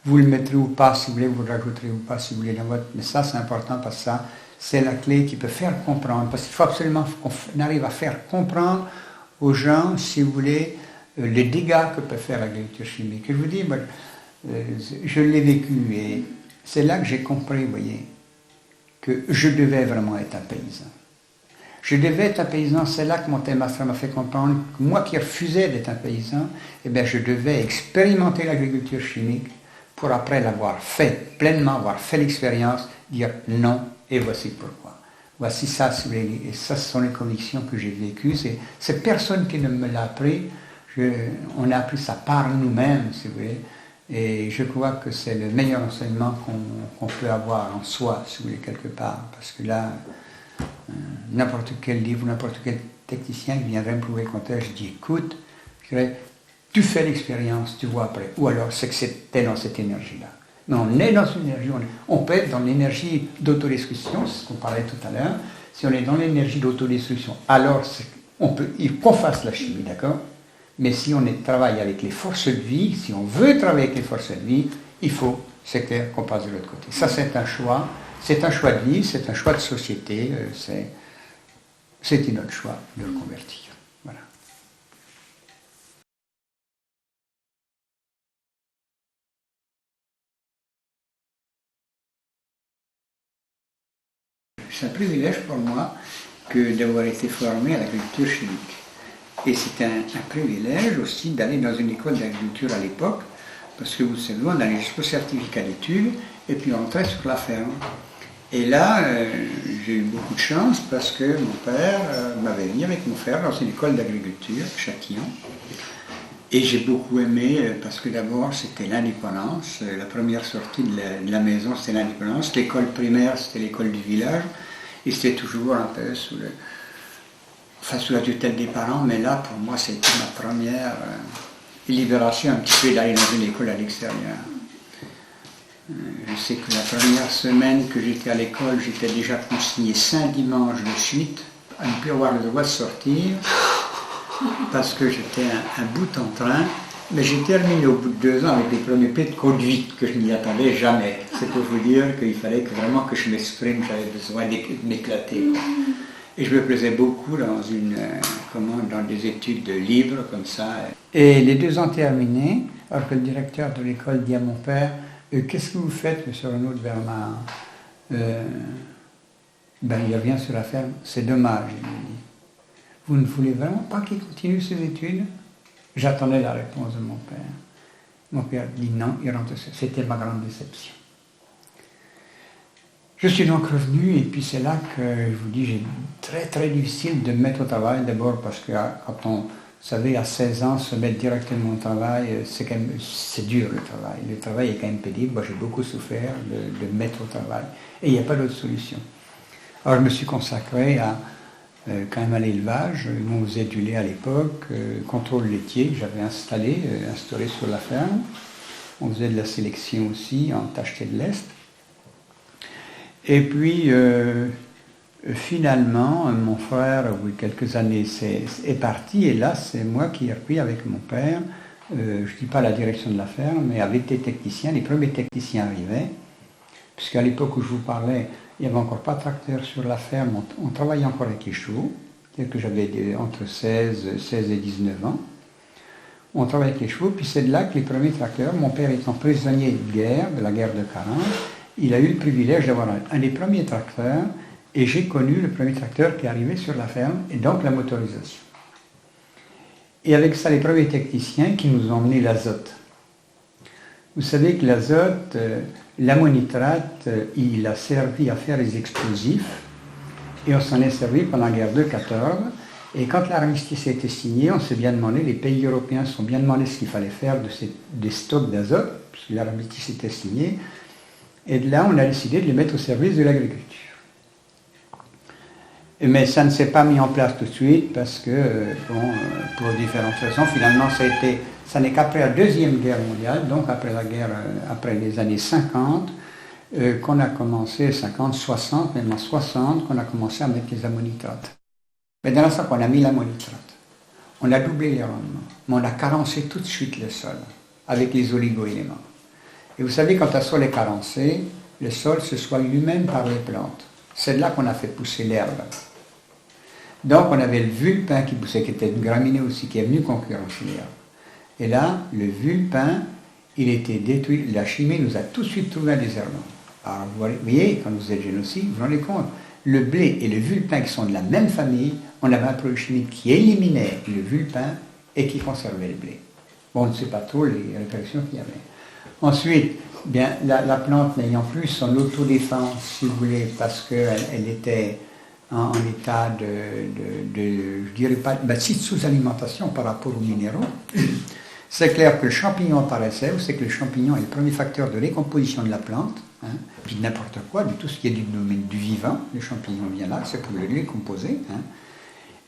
Vous le mettrez ou pas si vous voulez, vous le rajouterez ou pas si vous voulez dans votre... Mais ça, c'est important parce que ça, c'est la clé qui peut faire comprendre. Parce qu'il faut absolument qu'on arrive à faire comprendre aux gens, si vous voulez, les dégâts que peut faire l'agriculture chimique. Et je vous dis, moi, je l'ai vécu et c'est là que j'ai compris, vous voyez, que je devais vraiment être un paysan. Je devais être un paysan, c'est là que mon master m'a fait comprendre que moi qui refusais d'être un paysan, eh bien, je devais expérimenter l'agriculture chimique pour après l'avoir fait pleinement, avoir fait l'expérience, dire non, et voici pourquoi. Voici ça, si vous voulez, et ça, ce sont les convictions que j'ai vécues. C'est personne qui ne me l'a appris, on a appris ça par nous-mêmes, si vous voulez, et je crois que c'est le meilleur enseignement qu'on peut avoir en soi, si vous voulez, quelque part, parce que là, n'importe quel livre, n'importe quel technicien qui viendrait me prouver le contraire, je dis écoute, je dirais, tu fais l'expérience, tu vois après. Ou alors c'est que c'était dans cette énergie-là. Mais on est dans une énergie, on peut être dans l'énergie d'autodestruction, c'est ce qu'on parlait tout à l'heure. Si on est dans l'énergie d'autodestruction, alors il qu'on fasse la chimie, d'accord? Mais si on travaille avec les forces de vie, si on veut travailler avec les forces de vie, il faut, c'est clair, qu'on passe de l'autre côté. Ça, c'est un choix. C'est un choix de vie, c'est un choix de société, c'est notre choix de le convertir. Voilà. C'est un privilège pour moi que d'avoir été formé à l'agriculture chimique. Et c'est un privilège aussi d'aller dans une école d'agriculture à l'époque, parce que vous savez, on allait jusqu'au certificat d'études, et puis on rentrait sur la ferme. Et là, j'ai eu beaucoup de chance parce que mon père m'avait mis avec mon frère dans une école d'agriculture, Châtillon. Et j'ai beaucoup aimé parce que d'abord c'était l'indépendance. La première sortie de la maison c'était l'indépendance. L'école primaire c'était l'école du village. Et c'était toujours un peu sous la tutelle des parents. Mais là, pour moi, c'était ma première libération un petit peu d'aller dans une école à l'extérieur. Je sais que la première semaine que j'étais à l'école, j'étais déjà consigné 5 dimanches de suite à ne plus avoir le droit de sortir parce que j'étais un bout en train. Mais j'ai terminé au bout de 2 ans avec les premiers pieds de conduite que je n'y attendais jamais. C'est pour vous dire qu'il fallait vraiment que je m'exprime, j'avais besoin de m'éclater. Et je me plaisais beaucoup dans des études libres comme ça. Et les 2 ans terminés, alors que le directeur de l'école dit à mon père, qu'est-ce que vous faites, M. Renaud de Vermar? Il revient sur la ferme. C'est dommage, il me dit. Vous ne voulez vraiment pas qu'il continue ses études? J'attendais la réponse de mon père. Mon père dit non, il rentre. C'était ma grande déception. Je suis donc revenu, et puis c'est là que je vous dis, j'ai très très difficile de me mettre au travail, d'abord parce que quand on, vous savez, à 16 ans, se mettre directement au travail, c'est dur le travail. Le travail est quand même pénible. Moi, j'ai beaucoup souffert de me mettre au travail. Et il n'y a pas d'autre solution. Alors, je me suis consacré quand même à l'élevage. On faisait du lait à l'époque, contrôle laitier que j'avais instauré sur la ferme. On faisait de la sélection aussi en tacheté de l'Est. Et puis, finalement, mon frère, au bout de quelques années, est parti, et là, c'est moi qui ai repris avec mon père, je ne dis pas la direction de la ferme, mais avec des techniciens. Les premiers techniciens arrivaient, puisqu'à l'époque où je vous parlais, il n'y avait encore pas de tracteur sur la ferme, on travaillait encore avec les chevaux, c'est-à-dire que j'avais entre 16 et 19 ans. On travaillait avec les chevaux, puis c'est de là que les premiers tracteurs, mon père étant prisonnier de guerre, de la guerre de 40, il a eu le privilège d'avoir un des premiers tracteurs, et j'ai connu le premier tracteur qui est arrivé sur la ferme, et donc la motorisation. Et avec ça, les premiers techniciens qui nous ont emmené l'azote. Vous savez que l'azote, l'ammonitrate, il a servi à faire les explosifs, et on s'en est servi pendant la guerre de 14. Et quand l'armistice a été signé, on s'est bien demandé, les pays européens se sont bien demandé ce qu'il fallait faire des stocks d'azote, puisque l'armistice était signé. Et de là, on a décidé de les mettre au service de l'agriculture. Mais ça ne s'est pas mis en place tout de suite parce que, pour différentes raisons, finalement, ça n'est qu'après la Deuxième Guerre mondiale, donc après les années 50, qu'on a commencé, 50, 60, même en 60, qu'on a commencé à mettre les ammonitrates. Mais dans l'instant qu'on a mis l'ammonitrate, on a doublé les rendements, mais on a carencé tout de suite le sol avec les oligo-éléments. Et vous savez, quand un sol est carencé, le sol se soigne lui-même par les plantes. C'est de là qu'on a fait pousser l'herbe. Donc on avait le vulpin qui poussait, qui était une graminée aussi, qui est venu concurrencer l'herbe. Et là, le vulpin, il était détruit. La chimie nous a tout de suite trouvé un désherbant. Alors vous voyez, quand vous êtes jeune aussi, vous vous rendez compte, le blé et le vulpin qui sont de la même famille, on avait un produit chimique qui éliminait le vulpin et qui conservait le blé. Bon, on ne sait pas trop les répercussions qu'il y avait. Ensuite, bien, la plante n'ayant plus son autodéfense, si vous voulez, parce qu'elle était en état je dirais pas, de sous-alimentation par rapport aux minéraux, c'est clair que le champignon apparaissait, vous savez que le champignon est le premier facteur de décomposition de la plante, hein, puis de n'importe quoi, de tout ce qui est du domaine du vivant, le champignon vient là, c'est pour le décomposer. Hein.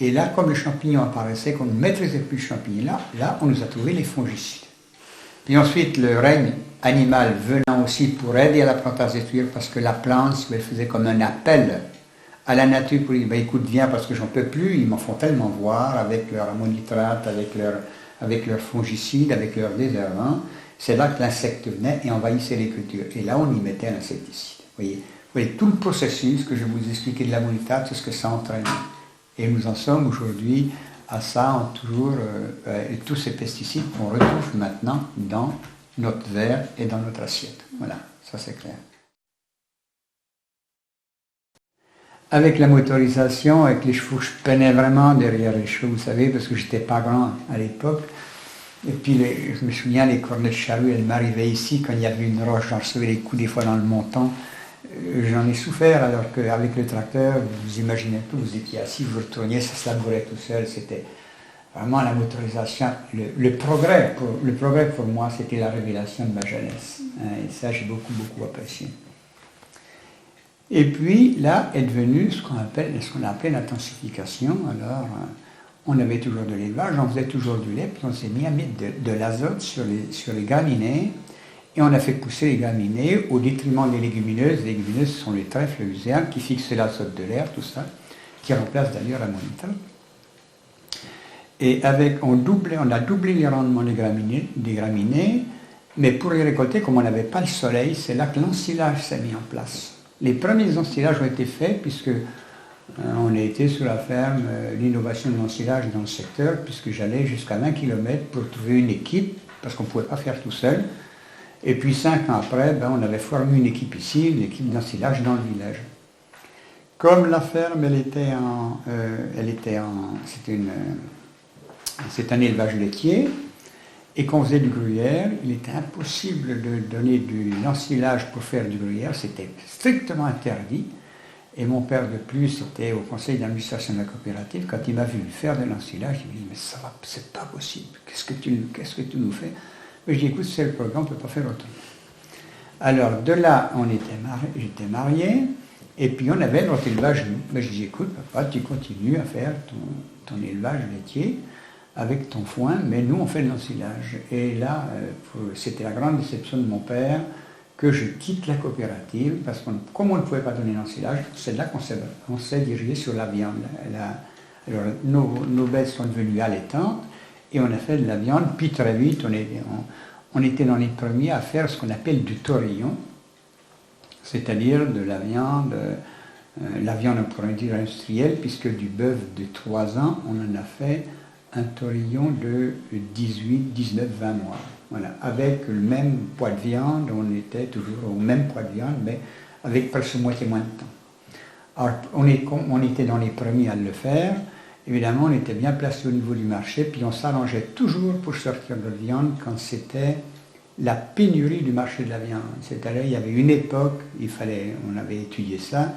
Et là, comme le champignon apparaissait, qu'on ne maîtrisait plus le champignon, là, on nous a trouvé les fongicides. Puis ensuite, le règne animal venant aussi pour aider à la plante à se détruire, parce que la plante, elle faisait comme un appel à la nature pour dire, ben, écoute, viens parce que j'en peux plus, ils m'en font tellement voir, avec leur ammonitrate, avec leurs fongicides, avec leurs désherbants. C'est là que l'insecte venait et envahissait les cultures. Et là, on y mettait un insecticide. Vous voyez tout le processus que je vous expliquais de l'ammonitrate, tout ce que ça entraîne. Et nous en sommes aujourd'hui à ça, toujours tous ces pesticides qu'on retrouve maintenant dans notre verre et dans notre assiette. Voilà, ça c'est clair. Avec la motorisation, avec les chevaux, je peinais vraiment derrière les chevaux, vous savez, parce que j'étais pas grand à l'époque. Et puis, je me souviens, les cornets de charrue, elles m'arrivaient ici, quand il y avait une roche, j'en recevais les coups des fois dans le montant. J'en ai souffert, alors qu'avec le tracteur, vous imaginez tout, vous étiez assis, vous retourniez, ça se labourait tout seul. C'était vraiment la motorisation. Le progrès pour moi, c'était la révélation de ma jeunesse. Et ça, j'ai beaucoup, beaucoup apprécié. Et puis là est devenu ce qu'on appelait l'intensification. Alors, on avait toujours de l'élevage, on faisait toujours du lait, puis on s'est mis à mettre de l'azote sur les graminées, et on a fait pousser les graminées au détriment des légumineuses. Les légumineuses, ce sont les trèfles, le luzerne, qui fixent l'azote de l'air, tout ça, qui remplace d'ailleurs l'ammonitrate. Et on a doublé les rendements des graminées, mais pour les récolter, comme on n'avait pas le soleil, c'est là que l'ensilage s'est mis en place. Les premiers ensilages ont été faits puisque on a été sur la ferme l'innovation de l'ensilage dans le secteur, puisque j'allais jusqu'à 20 km pour trouver une équipe, parce qu'on ne pouvait pas faire tout seul. Et puis 5 ans après, on avait formé une équipe ici, une équipe d'ensilage dans le village. Comme la ferme, c'est un élevage laitier, et qu'on faisait du gruyère, il était impossible de donner de l'ensilage pour faire du gruyère, c'était strictement interdit. Et mon père de plus était au conseil d'administration de la coopérative, quand il m'a vu faire de l'ensilage, il m'a dit « mais ça va, c'est pas possible, qu'est-ce que tu nous fais ?» Mais je dis « écoute, c'est le programme, on ne peut pas faire autrement. » Alors de là, j'étais marié, et puis on avait notre élevage. Mais je dis « écoute papa, tu continues à faire ton élevage laitier, avec ton foin, mais nous on fait de l'ensilage. » Et là, c'était la grande déception de mon père, que je quitte la coopérative, parce que comme on ne pouvait pas donner l'ensilage, c'est là qu'on s'est dirigé sur la viande. Alors nos bêtes sont devenues allaitantes, et on a fait de la viande, puis très vite, on était dans les premiers à faire ce qu'on appelle du torillon, c'est-à-dire de la viande on pourrait dire industrielle, puisque du bœuf de 3 ans, on en a fait un torillon de 18, 19, 20 mois. Voilà, avec le même poids de viande, on était toujours au même poids de viande, mais avec presque moitié moins de temps. Alors, on était dans les premiers à le faire. Évidemment, on était bien placé au niveau du marché, puis on s'arrangeait toujours pour sortir de la viande quand c'était la pénurie du marché de la viande. C'est-à-dire, il y avait une époque, on avait étudié ça,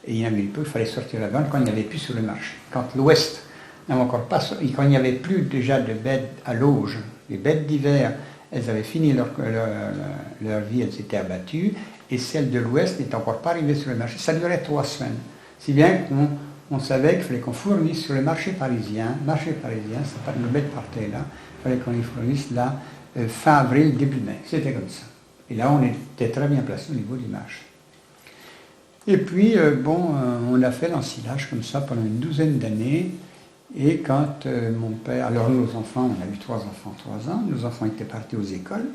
et il y avait une époque, il fallait sortir la viande quand il n'y avait plus sur le marché. Quand l'Ouest n'avait encore pas, quand il n'y avait plus déjà de bêtes à l'auge, les bêtes d'hiver, elles avaient fini leur vie, elles étaient abattues, et celles de l'Ouest n'étaient encore pas arrivées sur le marché. Ça durait 3 semaines. Si bien qu'on savait qu'il fallait qu'on fournisse sur le marché parisien, nos bêtes partaient là, il fallait qu'on les fournisse là, fin avril, début mai. C'était comme ça. Et là, on était très bien placé au niveau du marché. Et puis, on a fait l'ensilage comme ça pendant une 12aine d'années. Et quand mon père, alors nos enfants, on a eu 3 enfants, 3 ans, nos enfants étaient partis aux écoles.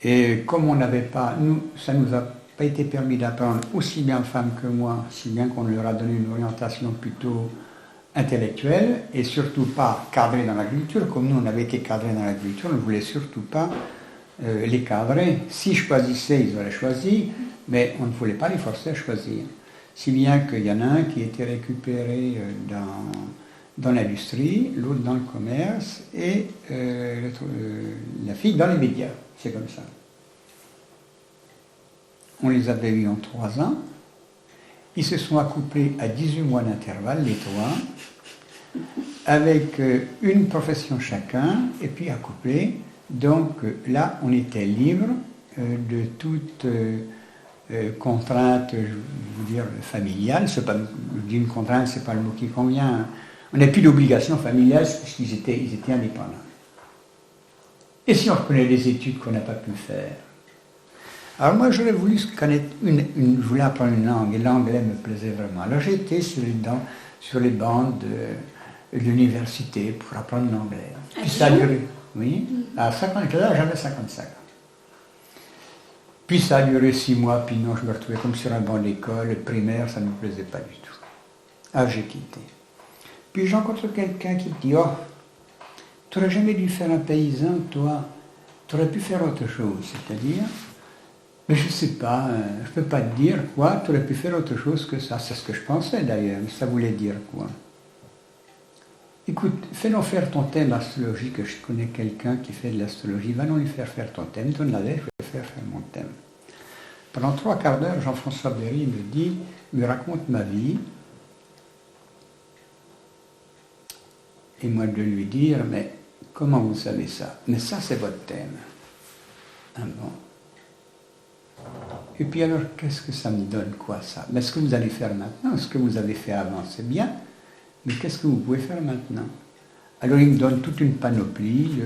Et comme on n'avait pas, ça nous a pas été permis d'apprendre aussi bien femmes que moi, si bien qu'on leur a donné une orientation plutôt intellectuelle et surtout pas cadrée dans l'agriculture. Comme nous, on avait été cadrés dans l'agriculture, on ne voulait surtout pas les cadrer. S'ils choisissaient, ils auraient choisi, mais on ne voulait pas les forcer à choisir. Si bien qu'il y en a un qui était récupéré dans l'industrie, l'autre dans le commerce et la fille dans les médias. C'est comme ça. On les avait eus en 3 ans. Ils se sont accouplés à 18 mois d'intervalle, les 3, avec une profession chacun, et puis accouplés. Donc là, on était libre de toute contrainte, je veux dire, familiale. C'est pas, je dis une contrainte, c'est pas le mot qui convient. On n'a plus d'obligation familiale parce qu'ils étaient indépendants. Et si on reconnaît les études qu'on n'a pas pu faire? Alors moi, j'aurais voulu connaître je voulais apprendre une langue, et l'anglais me plaisait vraiment. Alors j'ai été sur les bancs de l'université pour apprendre l'anglais. Puis ça a duré, oui, à 50 ans, j'avais 55 ans. Puis ça a duré 6 mois, puis non, je me retrouvais comme sur un banc d'école, primaire, ça ne me plaisait pas du tout. Ah, j'ai quitté. Puis j'ai rencontré quelqu'un qui me dit, oh, tu n'aurais jamais dû faire un paysan, toi, tu aurais pu faire autre chose, c'est-à-dire, mais je ne sais pas, je ne peux pas te dire quoi, tu aurais pu faire autre chose que ça. C'est ce que je pensais d'ailleurs, mais ça voulait dire quoi? Écoute, fais-nous faire ton thème astrologique, que je connais quelqu'un qui fait de l'astrologie, va-nous lui faire ton thème, donne-la-le, je vais faire mon thème. Pendant 3/4 d'heure, Jean-François Berry me raconte ma vie, et moi de lui dire, mais comment vous savez ça? Mais ça, c'est votre thème. Ah bon? Et puis alors, qu'est-ce que ça me donne, quoi, ça? Mais ce que vous allez faire maintenant, ce que vous avez fait avant, c'est bien, mais qu'est-ce que vous pouvez faire maintenant? Alors, il me donne toute une panoplie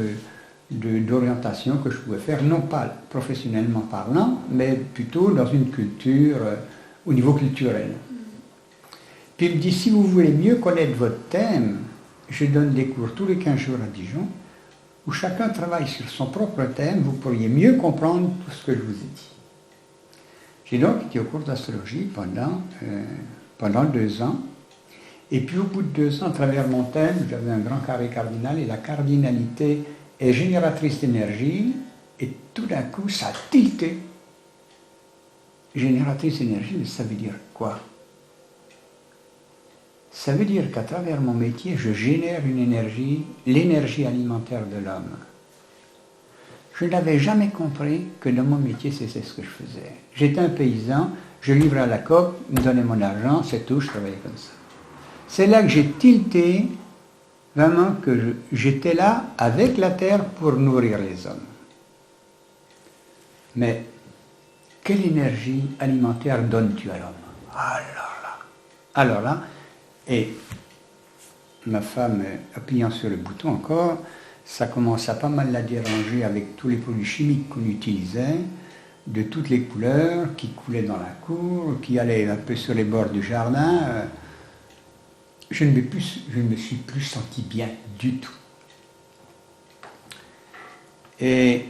d'orientations que je pouvais faire, non pas professionnellement parlant, mais plutôt dans une culture, au niveau culturel. Puis il me dit, si vous voulez mieux connaître votre thème, je donne des cours tous les 15 jours à Dijon, où chacun travaille sur son propre thème, vous pourriez mieux comprendre tout ce que je vous ai dit. J'ai donc été au cours d'astrologie pendant 2 ans, et puis au bout de 2 ans, à travers mon thème, j'avais un grand carré cardinal, et la cardinalité est génératrice d'énergie, et tout d'un coup, ça a tilté. Génératrice d'énergie, ça veut dire quoi? Ça veut dire qu'à travers mon métier, je génère une énergie, l'énergie alimentaire de l'homme. Je n'avais jamais compris que dans mon métier, c'est ce que je faisais. J'étais un paysan, je livrais à la coop, il me donnait mon argent, c'est tout, je travaillais comme ça. C'est là que j'ai tilté, vraiment, que j'étais là avec la terre pour nourrir les hommes. Mais quelle énergie alimentaire donnes-tu à l'homme? Alors là, et ma femme, appuyant sur le bouton encore, ça commence à pas mal la déranger avec tous les produits chimiques qu'on utilisait, de toutes les couleurs, qui coulaient dans la cour, qui allaient un peu sur les bords du jardin. Je ne me suis plus senti bien du tout. Et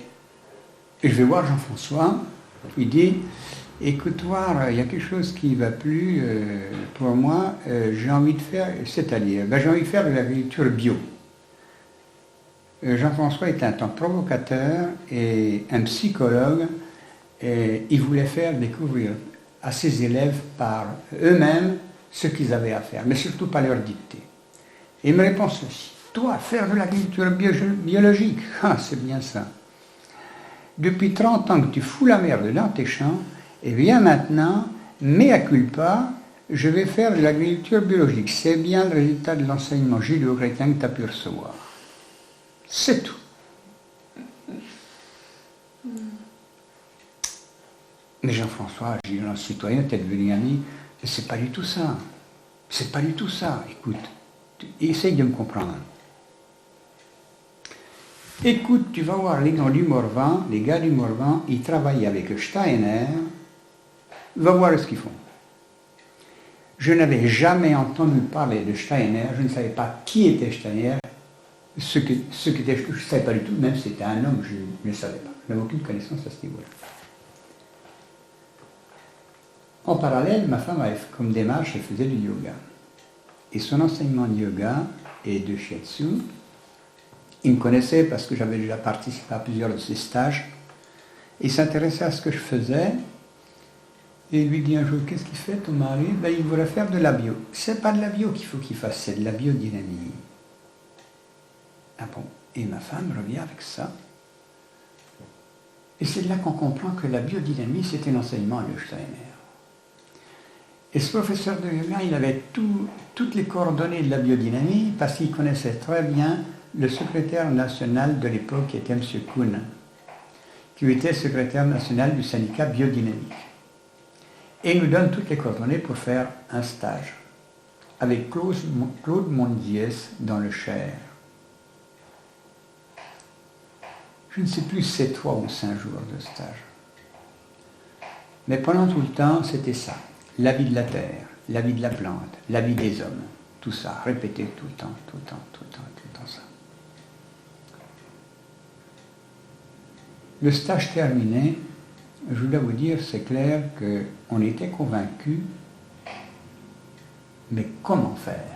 je vais voir Jean-François, il dit, écoute, il y a quelque chose qui ne va plus pour moi, j'ai envie de faire, c'est-à-dire, j'ai envie de faire de l'agriculture bio. Jean-François était un temps provocateur et un psychologue, et il voulait faire découvrir à ses élèves par eux-mêmes ce qu'ils avaient à faire, mais surtout pas leur dicter. Et il me répond ceci, toi, faire de l'agriculture biologique, c'est bien ça. Depuis 30 ans que tu fous la merde dans tes champs, et bien maintenant, mea culpa, je vais faire de l'agriculture biologique. C'est bien le résultat de l'enseignement judéo-chrétien que tu as pu recevoir. C'est tout. Mais Jean-François, j'ai un citoyen, t'es devenu ami, mais c'est pas du tout ça. C'est pas du tout ça. Écoute, essaye de me comprendre. Écoute, tu vas voir les gens du Morvan, les gars du Morvan, ils travaillent avec Steiner, va voir ce qu'ils font. Je n'avais jamais entendu parler de Steiner, je ne savais pas qui était Steiner, je ne savais pas du tout, même si c'était un homme, je ne savais pas. On n'avait aucune connaissance à ce niveau-là. En parallèle, ma femme avait comme démarche, elle faisait du yoga. Et son enseignement de yoga et de shiatsu, il me connaissait parce que j'avais déjà participé à plusieurs de ses stages. Il s'intéressait à ce que je faisais. Et il lui dit un jour, qu'est-ce qu'il fait ton mari? Ben, il voudrait faire de la bio. C'est pas de la bio qu'il faut qu'il fasse, c'est de la biodynamie. Ah bon? Et ma femme revient avec ça. Et c'est là qu'on comprend que la biodynamie, c'était l'enseignement de Steiner. Et ce professeur de yoga, il avait toutes les coordonnées de la biodynamie parce qu'il connaissait très bien le secrétaire national de l'époque, qui était M. Kuhn, qui était secrétaire national du syndicat biodynamique. Et il nous donne toutes les coordonnées pour faire un stage avec Claude Mondiès dans le Cher. Je ne sais plus si c'est 3 ou 5 jours de stage. Mais pendant tout le temps, c'était ça. La vie de la terre, la vie de la plante, la vie des hommes. Tout ça, répété tout le temps, tout le temps, tout le temps, tout le temps ça. Le stage terminé, je dois vous dire, c'est clair qu'on était convaincus, mais comment faire?